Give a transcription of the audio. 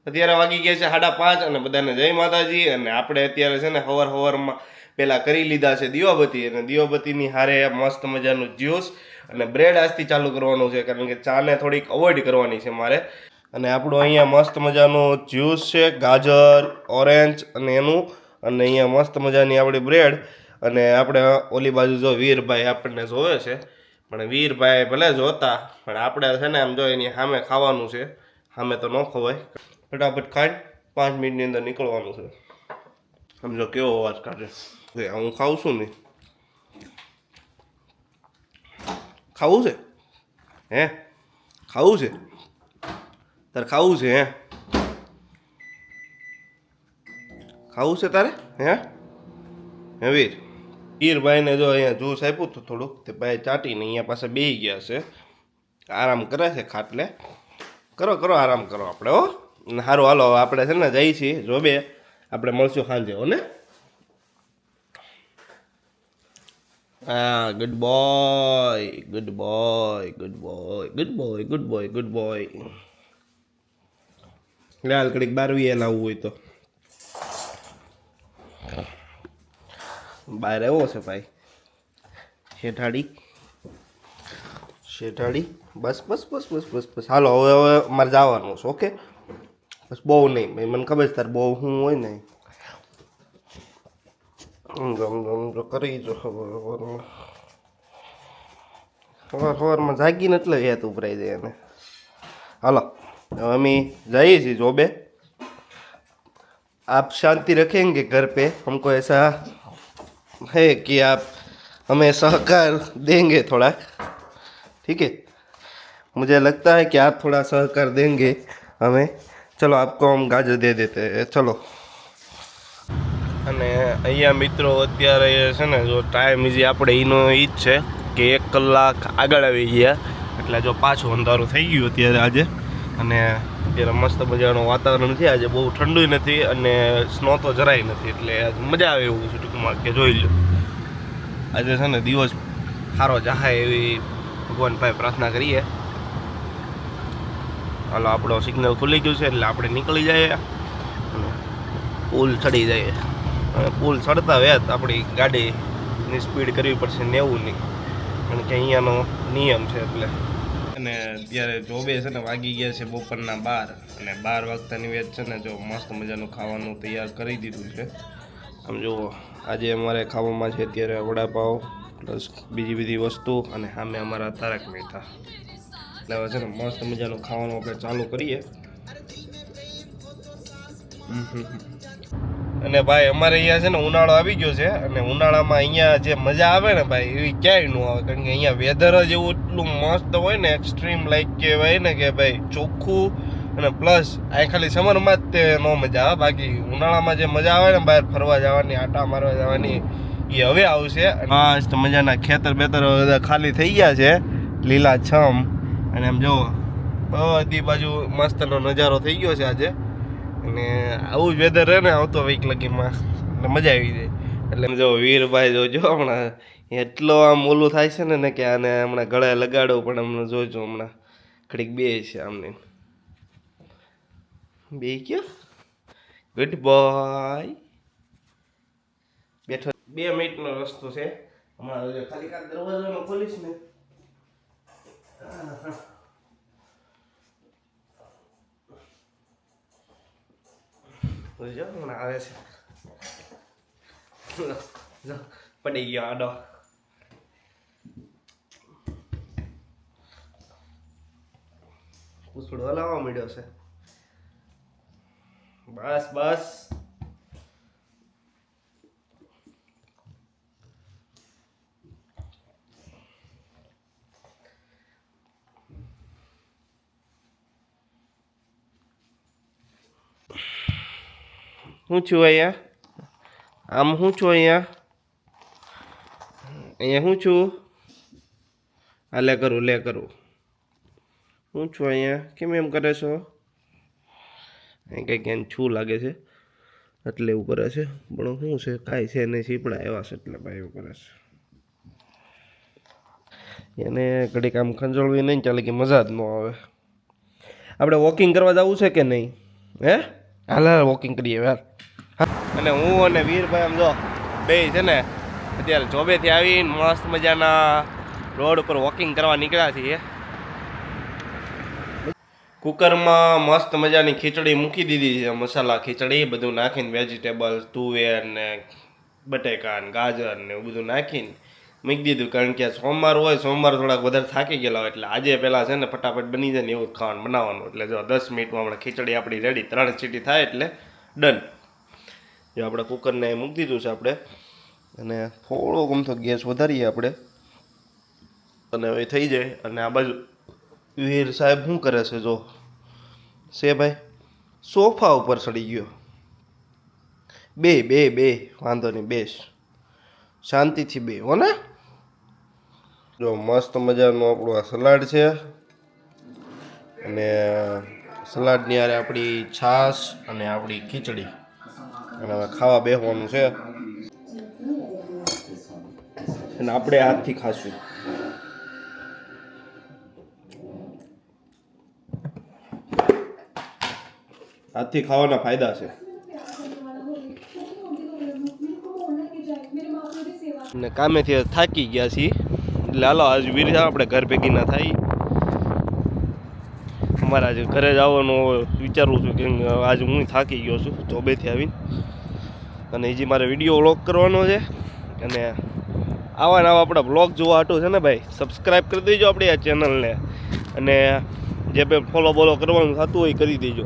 અત્યારે વાગી ગયા છે 5:30 અને બધાને જય માતાજી। અને આપણે અત્યારે છે ને સવારમાં પહેલાં કરી લીધા છે દીવાબત્તી, અને દીવાબત્તીની હારે મસ્ત મજાનું જ્યુસ અને બ્રેડ આજથી ચાલુ કરવાનું છે, કારણ કે ચાને થોડીક અવોઇડ કરવાની છે મારે। અને આપણું અહીંયા મસ્ત મજાનું જ્યુસ છે, ગાજર ઓરેન્જ અને એનું, અને અહીંયા મસ્ત મજાની આપણી બ્રેડ। અને આપણે ઓલી બાજુ જો વીરભાઈ આપણને જોવે છે, પણ વીરભાઈ ભલે જોતા પણ આપણે છે ને આમ જો એની સામે ખાવાનું છે, સામે તો ન ખવાય। ફટાફટ ખાઈ 5 મિનિટની અંદર નીકળવાનું છે। સમજો કેવો અવાજ કાઢે, હું ખાઉં છું ને, ખાવું છે હે, ખાવું છે તારે, ખાવું છે હે, ખાવું છે તારે હે, હે વીરભાઈને જો અહીંયા જ્યુસ આપ્યું તો થોડુંક, તે ભાઈ ચાટીને અહીંયા પાસે બેસી ગયા છે, આરામ કરે છે ખાટલે। કરો કરો આરામ કરો આપણે હો। સારું હાલો આપણે છે ને જઈ છીએ જોબે, આપણે મળશું સાંજે હો ને। હા good boy good boy good boy good boy good boy good boy. લાલ કડીક 12 લાવવું હોય તો બહાર આવ્યો છે ભાઈ શેઠાડી શેઠાડી। બસ બસ બસ બસ બસ બસ હાલો હવે હવે મારે જવાનું છે, ઓકે બસ બહુ નહીં ભાઈ, મને ખબર છે તારે બહુ શું હોય ને જો કરી જો સવારમાં જાગીને એટલે યાદ ઉભરાઈ જાય એને। હાલો હવે અમે જઈએ છીએ જોબે। आप शांति रखेंगे घर पे, हमको ऐसा है कि आप हमें सहकार देंगे थोड़ा, ठीक है। मुझे लगता है कि आप थोड़ा सहकार देंगे हमें। चलो आपको हम गाजर दे देते हैं, चलो। અને અહીંયા મિત્રો અત્યારે છે ને જો ટાઈમ ઇઝી આપણે એનો એ જ છે કે 1 કલાક આગળ આવી ગયા, એટલે જો પાછું અંધારું થઈ ગયું અત્યારે આજે। અને અત્યારે મસ્ત મજાનું વાતાવરણ છે, આજે બહુ ઠંડુ નથી અને સ્નો તો જરાય નથી, એટલે મજા આવે એવું છે ટૂંકમાં કે જોઈ લો આજે છે ને દિવસ સારો જાય એવી ભગવાન ભાઈ પ્રાર્થના કરીએ। હાલો આપણો સિગ્નલ ખુલી ગયું છે એટલે આપણે નીકળી જઈએ અને પુલ ચડી જઈએ। પુલ ચડતા વેત આપણી ગાડીની સ્પીડ કરવી પડશે 90ની, કારણ કે અહીંયાનો નિયમ છે એટલે। અને ત્યારે જોબે છે ને વાગી ગયા છે બપોરના 12, અને 12 વાગતાની વેત છે ને જો મસ્ત મજાનું ખાવાનું તૈયાર કરી દીધું છે। આમ જુઓ આજે અમારે ખાવામાં છે અત્યારે વડાપાવ પ્લસ બીજી બધી વસ્તુ, અને સામે અમારા તારક મહેતા। એટલે હવે છે ને મસ્ત મજાનું ખાવાનું આપણે ચાલુ કરીએ। અને ભાઈ અમારે અહીંયા છે ને ઉનાળો આવી ગયો છે, અને ઉનાળામાં અહીંયા જે મજા આવે ને ભાઈ એવી ક્યાંય ન આવે, કારણ કે અહીંયા વેધર જ એવું એટલું મસ્ત હોય ને, એક્સ્ટ્રીમ લાઈક કહેવાય ને કે ભાઈ ચોખ્ખું, અને પ્લસ આ ખાલી સમરમાં જ તે ન મજા આવે, બાકી ઉનાળામાં જે મજા આવે ને બહાર ફરવા જવાની, આટા મારવા જવાની એ હવે આવશે। મસ્ત મજાના ખેતર બેતર બધા ખાલી થઈ ગયા છે લીલા છમ, અને આમ જો બધી બાજુ મસ્તનો નજારો થઈ ગયો છે આજે। અને આવું જ વેધર રહે ને આવતો વીક લગીમાં એટલે મજા આવી જાય। એટલે જો વીરભાઈ જોજો હમણાં એટલો આમ ઓલું થાય છે ને કે આને હમણાં ગળે લગાડવું, પણ હમણાં જોજો હમણાં ઘડીક બે છે આમને બે કયો ગુડ બોય બેઠો। 2 મિનિટનો રસ્તો છે હમણાં, ખાલી કાંક દરવાજાનો ખોલીશ ને જો હમણાં આવે છે, પડી ગયો આડો। પૂછડો હલાવવા માંડ્યો છે, બસ બસ શું છું અહીંયા, આમ શું છું અહીંયા, અહીંયા શું છું, આ લે કરું શું છું અહીંયા, કેમ એમ કરે છો, અહીં કંઈક એને છું લાગે છે એટલે એવું કરે છે, પણ શું છે કાંઈ છે નહીં, સીપડા એવા છે એટલે ભાઈ એવું કરે છે। એને ઘડીક આમ ખંજોળવી નહીં ચાલે કે મજા જ ન આવે। આપણે વોકિંગ કરવા જવું છે કે નહીં, હે હાલ વોકિંગ કરીએ યાર. અને હું અને વીરભાઈ આમ જો બે છે ને અત્યારે જોબેથી આવીને મસ્ત મજાના રોડ ઉપર વોકિંગ કરવા નીકળ્યા છીએ. કુકરમાં મસ્ત મજાની ખીચડી મૂકી દીધી છે, મસાલા ખીચડી બધું નાખીને વેજીટેબલ્સ તુવેર ને બટેકા ને ગાજર ને એવું બધું નાખીને મૂકી દીધું. કારણ કે સોમવાર હોય, સોમવાર થોડાક વધારે થાકી ગયેલા હોય એટલે આજે પહેલાં છે ને ફટાફટ બની જાય ને એવું ખાવાનું બનાવવાનું. એટલે જો 10 મિનિટમાં આપણે ખીચડી આપણી રેડી, 3 સીટી થાય એટલે ડન. જો આપણે કુકરને મૂકી દીધું છે આપણે, અને થોડો ગમતો ગેસ વધારીએ આપણે, અને હવે થઈ જાય. અને આ બાજુ વીર સાહેબ શું કરે છે જો છે ભાઈ, સોફા ઉપર ચડી ગયો. બે બે બે વાંધો નહીં, બેસ શાંતિથી બે હો ને. જો મસ્ત મજાનું આપણું આ સલાડ છે, અને સલાડની હારે આપણી છાશ અને આપણી ખીચડી, અને હવે ખાવા બેસવાનું છે. અને આપણે હાથથી ખાશું. હાથથી ખાવાના ફાયદા છે. ને કામેથી થાકી ગયા છીએ એટલે હાલો આજ વીર આપણે ઘર ભેગી ના થાય. અમારે આજે ઘરે જવાનું વિચારું છું કે આજે હું થાકી ગયો છું જોબેથી આવીને, અને હજી મારે વિડીયો વ્લોગ કરવાનો છે. અને આવા નવા આપણા બ્લોગ જોવા હાટું છે ને ભાઈ, સબસ્ક્રાઈબ કરી દેજો આપણી આ ચેનલને, અને જે ભાઈ ફોલો બોલો કરવાનું થતું હોય કરી દેજો.